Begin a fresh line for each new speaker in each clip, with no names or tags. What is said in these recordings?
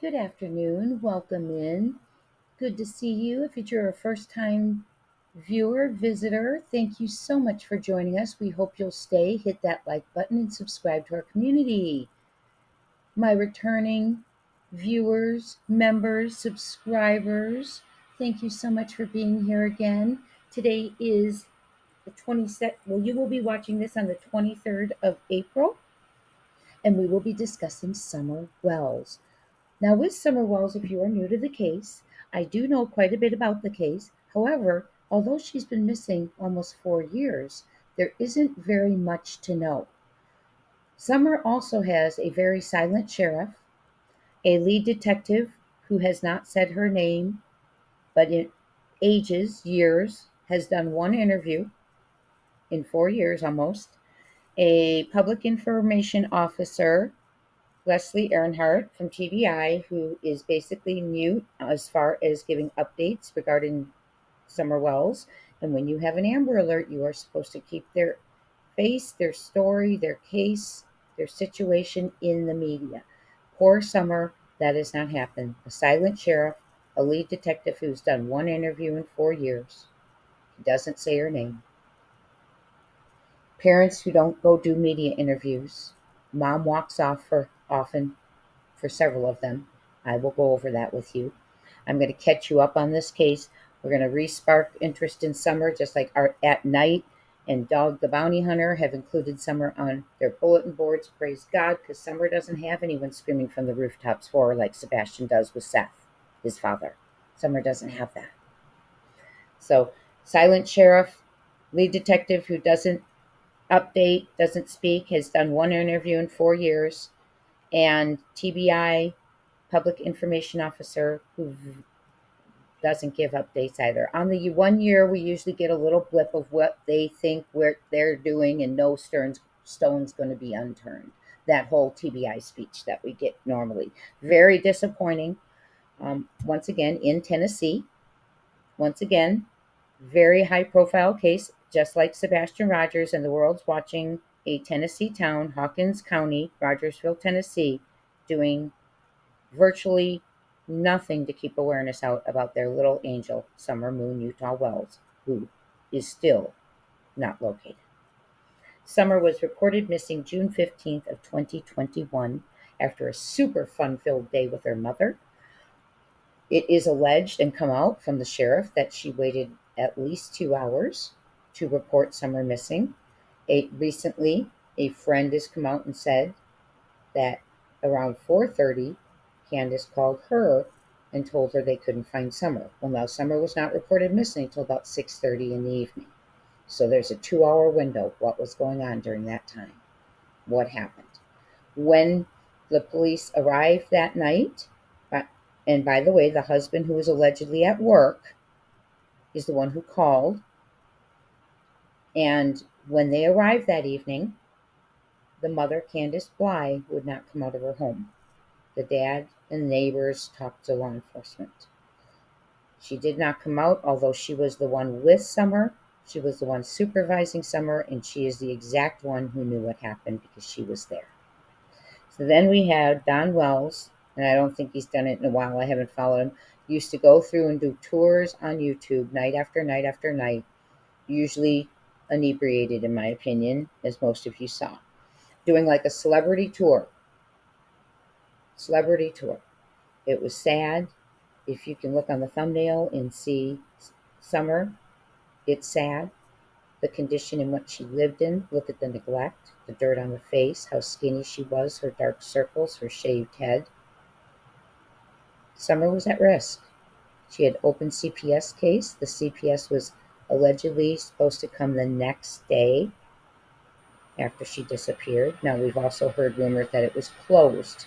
Good afternoon. Welcome in. Good to see you. If you're a first time viewer, visitor, thank you so much for joining us. We hope you'll stay, hit that like button, and subscribe to our community. My returning viewers, members, subscribers, thank you so much for being here again. Today is the 22nd. Well, you will be watching this on the 23rd of April, and we will be discussing Summer Wells. Now, with Summer Wells, if you are new to the case, I do know quite a bit about the case. However, although she's been missing almost 4 years, there isn't very much to know. Summer also has a very silent sheriff, a lead detective who has not said her name, but in years, has done one interview in 4 years almost, a public information officer, Leslie Earnhardt from TBI, who is basically mute as far as giving updates regarding Summer Wells. And when you have an Amber Alert, you are supposed to keep their face, their story, their case, their situation in the media. Poor Summer, that has not happened. A silent sheriff, a lead detective who's done one interview in 4 years. He doesn't say her name. Parents who don't go do media interviews. Mom walks off for several of them. I will go over that with you. I'm going to catch you up on this case. We're going to re-spark interest in Summer, just like Art at Night and Dog the Bounty Hunter have included Summer on their bulletin boards. Praise God, because Summer doesn't have anyone screaming from the rooftops for her like Sebastian does with Seth, his father. Summer doesn't have that. So, silent sheriff, lead detective who doesn't update, doesn't speak, has done one interview in 4 years, and TBI public information officer who doesn't give updates either. On the 1 year, we usually get a little blip of what they think what they're doing, and no stone's going to be unturned. That whole TBI speech that we get normally. Very disappointing. Once again, in Tennessee. Once again, very high profile case, just like Sebastian Rogers, and the world's watching a Tennessee town, Hawkins County, Rogersville, Tennessee, doing virtually nothing to keep awareness out about their little angel, Summer Moon Utah Wells, who is still not located. Summer was reported missing June 15th of 2021 after a super fun-filled day with her mother. It is alleged and come out from the sheriff that she waited at least 2 hours to report Summer missing. Recently, a friend has come out and said that around 4:30, Candace called her and told her they couldn't find Summer. Well, now Summer was not reported missing until about 6:30 in the evening. So there's a 2 hour window. What was going on during that time? What happened? When the police arrived that night, and by the way, the husband who was allegedly at work is the one who called. And when they arrived that evening, the mother, Candace Bly, would not come out of her home. The dad and neighbors talked to law enforcement. She did not come out, although she was the one with Summer. She was the one supervising Summer, and she is the exact one who knew what happened because she was there. So then we had Don Wells, and I don't think he's done it in a while. I haven't followed him. He used to go through and do tours on YouTube night after night after night, usually inebriated, in my opinion, as most of you saw, doing like a celebrity tour. Celebrity tour. It was sad. If you can look on the thumbnail and see Summer, it's sad. The condition in which she lived in. Look at the neglect, the dirt on the face, how skinny she was, her dark circles, her shaved head. Summer was at risk. She had open CPS case. The CPS was allegedly supposed to come the next day after she disappeared. Now, we've also heard rumors that it was closed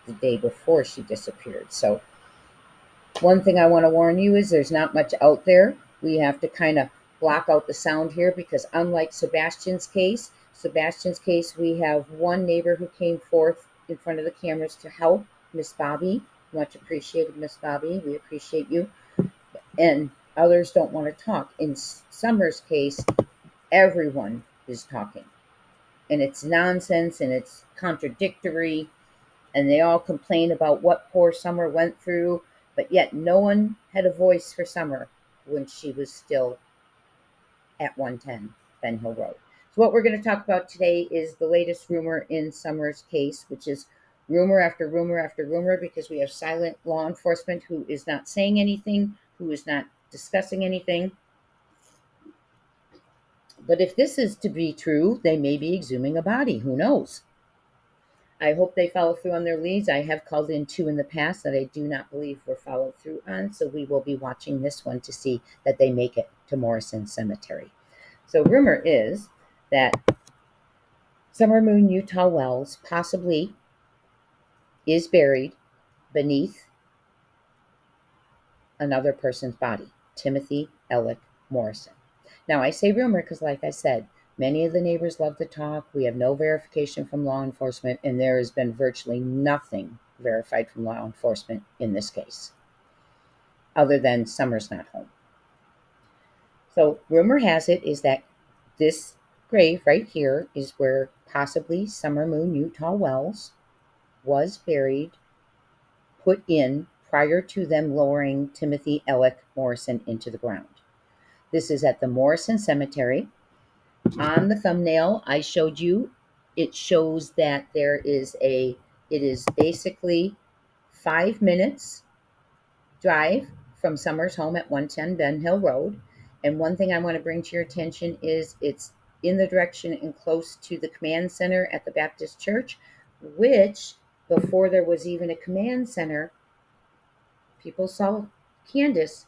the day before she disappeared. So one thing I want to warn you is there's not much out there. We have to kind of block out the sound here because unlike Sebastian's case, we have one neighbor who came forth in front of the cameras to help, Miss Bobby. Much appreciated, Miss Bobby. We appreciate you. And others don't want to talk. In Summer's case, everyone is talking. And it's nonsense and it's contradictory. and they all complain about what poor Summer went through, but yet no one had a voice for Summer when she was still at 110 Ben Hill Road. So, what we're going to talk about today is the latest rumor in Summer's case, which is rumor after rumor after rumor, because we have silent law enforcement who is not saying anything, who is not discussing anything. But if this is to be true, they may be exhuming a body. Who knows? I hope they follow through on their leads. I have called in two in the past that I do not believe were followed through on, so we will be watching this one to see that they make it to Morrison Cemetery. So, rumor is that Summer Moon Utah Wells possibly is buried beneath another person's body, Timothy Ellick Morrison. Now, I say rumor because, like I said, many of the neighbors love to talk. We have no verification from law enforcement, and there has been virtually nothing verified from law enforcement in this case, other than Summer's not home. So, rumor has it is that this grave right here is where possibly Summer Moon Utah Wells was buried, put in prior to them lowering Timothy Ellick Morrison into the ground. This is at the Morrison Cemetery. On the thumbnail I showed you, it shows that it is basically 5 minutes drive from Summer's home at 110 Ben Hill Road. And one thing I want to bring to your attention is it's in the direction and close to the command center at the Baptist Church, which before there was even a command center, people saw Candace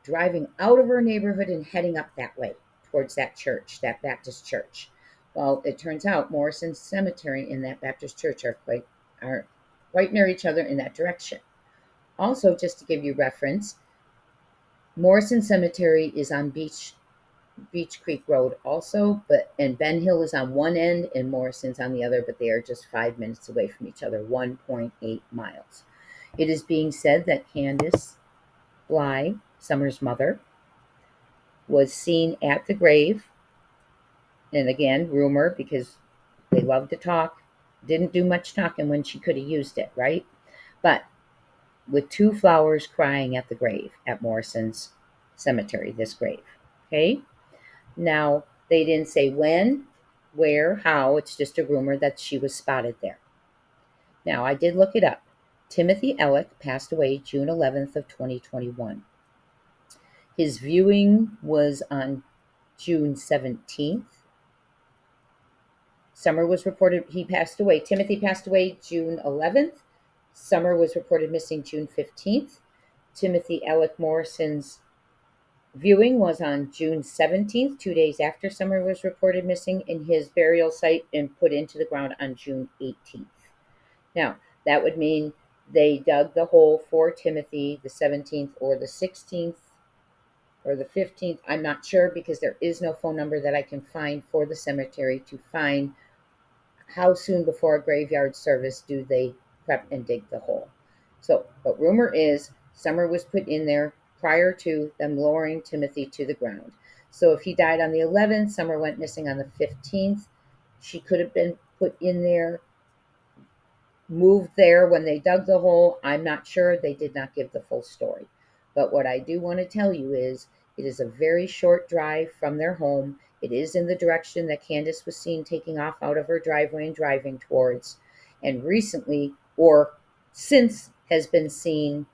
driving out of her neighborhood and heading up that way towards that church, that Baptist church. Well, it turns out Morrison Cemetery and that Baptist church are right near each other in that direction. Also, just to give you reference, Morrison Cemetery is on Beach Creek Road also, and Ben Hill is on one end and Morrison's on the other, but they are just 5 minutes away from each other, 1.8 miles. It is being said that Candace Bly, Summer's mother, was seen at the grave, and again, rumor because they love to talk, didn't do much talking when she could have used it, right? But with 2 flowers crying at the grave at Morrison's Cemetery, this grave, okay? Now, they didn't say when, where, how, it's just a rumor that she was spotted there. Now, I did look it up. Timothy Ellick passed away June 11th of 2021. His viewing was on June 17th. Summer was reported, he passed away. Timothy passed away June 11th. Summer was reported missing June 15th. Timothy Ellick Morrison's viewing was on June 17th, 2 days after Summer was reported missing, in his burial site and put into the ground on June 18th. Now, that would mean they dug the hole for Timothy the 17th or the 16th or the 15th. I'm not sure because there is no phone number that I can find for the cemetery to find how soon before a graveyard service do they prep and dig the hole. So, but rumor is Summer was put in there prior to them lowering Timothy to the ground. So if he died on the 11th, Summer went missing on the 15th. She could have been put in there, moved there when they dug the hole. I'm not sure. They did not give the full story. But what I do want to tell you is it is a very short drive from their home. It is in the direction that Candace was seen taking off out of her driveway and driving towards, and recently, or since, has been seen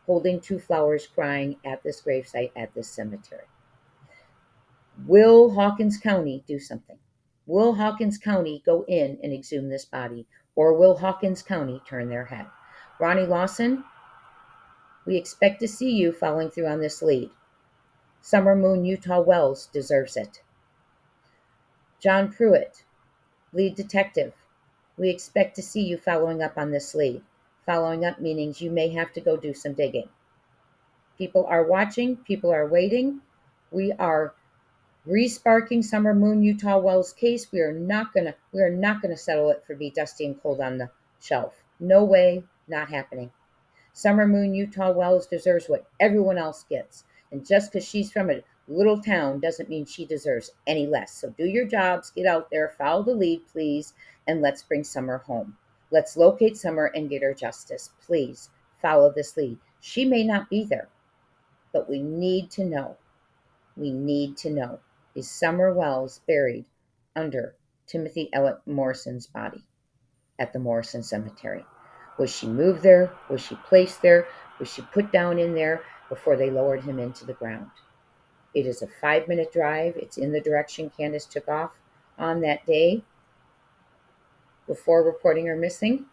holding 2 flowers crying at this gravesite at this cemetery. Will Hawkins County do something? Will Hawkins County go in and exhume this body? Or will Hawkins County turn their head? Ronnie Lawson, we expect to see you following through on this lead. Summer Moon Utah Wells deserves it. John Pruitt, lead detective, we expect to see you following up on this lead. Following up means you may have to go do some digging. People are watching. People are waiting. We are resparking Summer Moon Utah Wells case. We are not gonna settle it for be dusty and cold on the shelf. No way, not happening. Summer Moon Utah Wells deserves what everyone else gets. And just because she's from a little town doesn't mean she deserves any less. So do your jobs, get out there, follow the lead, please, and let's bring Summer home. Let's locate Summer and get her justice. Please follow this lead. She may not be there, but we need to know. We need to know. Is Summer Wells buried under Timothy Elliott Morrison's body at the Morrison Cemetery? Was she moved there? Was she placed there? Was she put down in there before they lowered him into the ground? It is a 5-minute drive. It's in the direction Candace took off on that day before reporting her missing.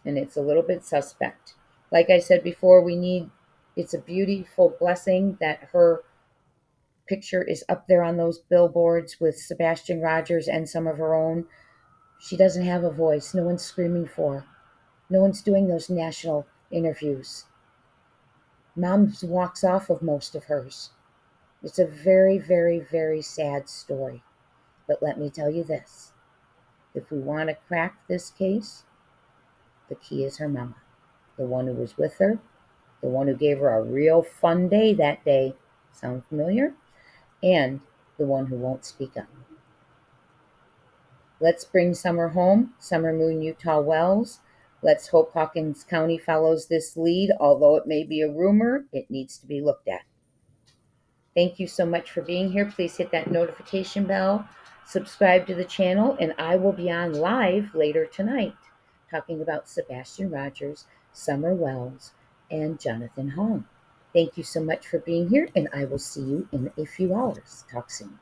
And it's a little bit suspect. Like I said before, it's a beautiful blessing that her picture is up there on those billboards with Sebastian Rogers and some of her own. She doesn't have a voice. No one's screaming for her. No one's doing those national interviews. Mom walks off of most of hers. It's a very, very, very sad story. But let me tell you this. If we want to crack this case, the key is her mama. The one who was with her. The one who gave her a real fun day that day. Sound familiar? And the one who won't speak up. Let's bring Summer home. Summer Moon Utah Wells. Let's hope Hawkins County follows this lead. Although it may be a rumor, it needs to be looked at. Thank you so much for being here. Please hit that notification bell. Subscribe to the channel. And I will be on live later tonight talking about Sebastian Rogers, Summer Wells, and Jonathan Hong. Thank you so much for being here. And I will see you in a few hours. Talk soon.